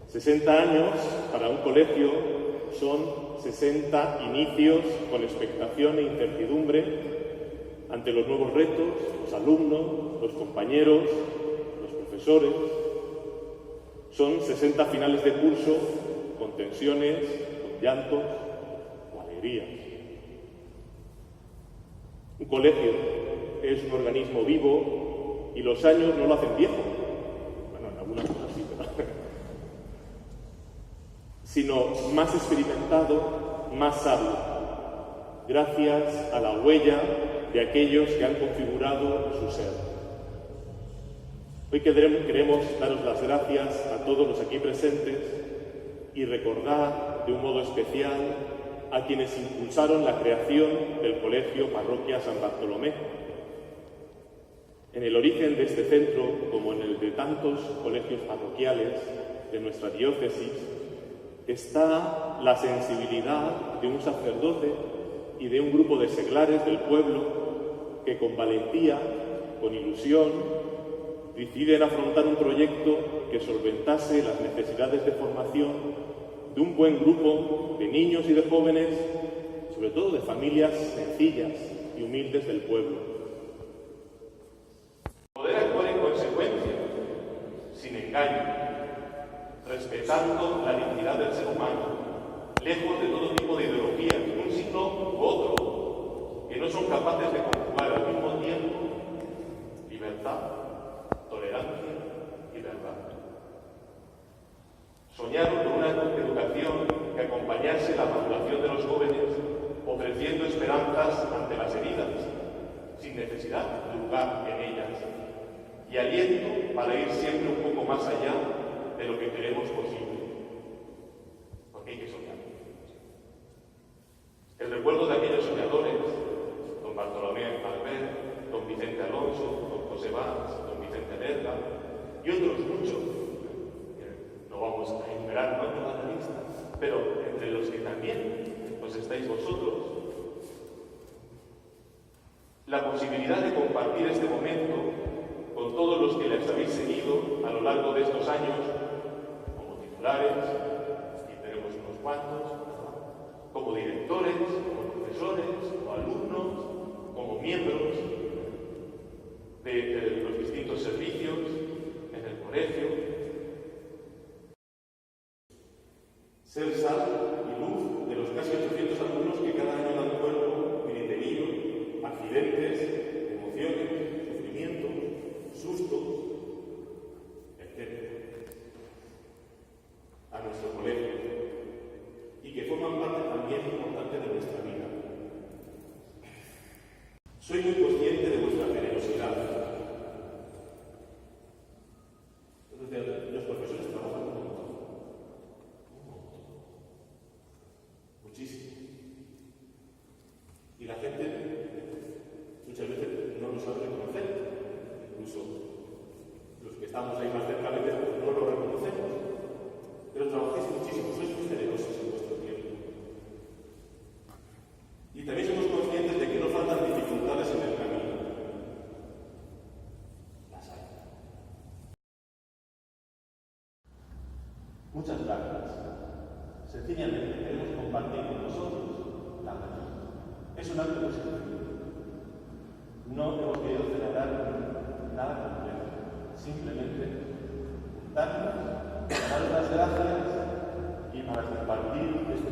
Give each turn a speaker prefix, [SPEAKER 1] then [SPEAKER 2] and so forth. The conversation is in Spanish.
[SPEAKER 1] 60 años para un colegio son 60 inicios con expectación e incertidumbre ante los nuevos retos, los alumnos, los compañeros, los profesores. Son 60 finales de curso con tensiones, con llantos o alegrías. Un colegio es un organismo vivo y los años no lo hacen viejo. Bueno, en algunas cosas sí, ¿verdad? Sino más experimentado, más sabio, gracias a la huella de aquellos que han configurado su ser. Hoy queremos daros las gracias a todos los aquí presentes y recordar de un modo especial a quienes impulsaron la creación del Colegio Parroquia San Bartolomé. En el origen de este centro, como en el de tantos colegios parroquiales de nuestra diócesis, está la sensibilidad de un sacerdote y de un grupo de seglares del pueblo que con valentía, con ilusión, deciden afrontar un proyecto que solventase las necesidades de formación de un buen grupo de niños y de jóvenes, sobre todo de familias sencillas y humildes del pueblo. Poder actuar en consecuencia, sin engaño, respetando la dignidad del ser humano, lejos de todo tipo de ideologías, un signo u otro, que no son capaces de conjugar al mismo tiempo libertad, tolerancia y verdad. Soñaron con una educación que acompañase la maduración de los jóvenes, ofreciendo esperanzas ante las heridas, sin necesidad de lugar en ellas, y aliento para ir siempre un poco más allá de lo que queremos posible, porque hay que soñar. El recuerdo de aquellos soñadores, don Bartolomé Albert, don Vicente Alonso, don José Valls, don Vicente Lerga y otros muchos, no vamos a enumerar toda la lista, pero entre los que también pues estáis vosotros, la posibilidad de compartir este momento con todos los que les habéis seguido a lo largo de estos años, como titulares, y tenemos unos cuantos, como directores, como profesores, como alumnos, como miembros de los distintos servicios en el colegio. Ser sal y luz de los casi 800 alumnos que cada año dan cuerpo, griterío, accidentes, emociones, sufrimientos, sustos, etc. a nuestro colegio y que forman parte también importante de nuestra vida. Soy muy consciente de vuestra generosidad. Los profesores trabajan un montón. Muchísimo. Y la gente muchas veces no lo sabe reconocer. Incluso los que estamos ahí más cerca a veces no lo reconocemos. Pero trabajáis muchísimo, sois muy generosos en vuestro tiempo. Y también somos conscientes de que no faltan dificultades en el camino. Las hay. Muchas gracias. Sencillamente queremos compartir con vosotros la mañana. Es un acto positivo. No hemos querido celebrar nada complejo. Simplemente juntarnos, dar las gracias y para compartir este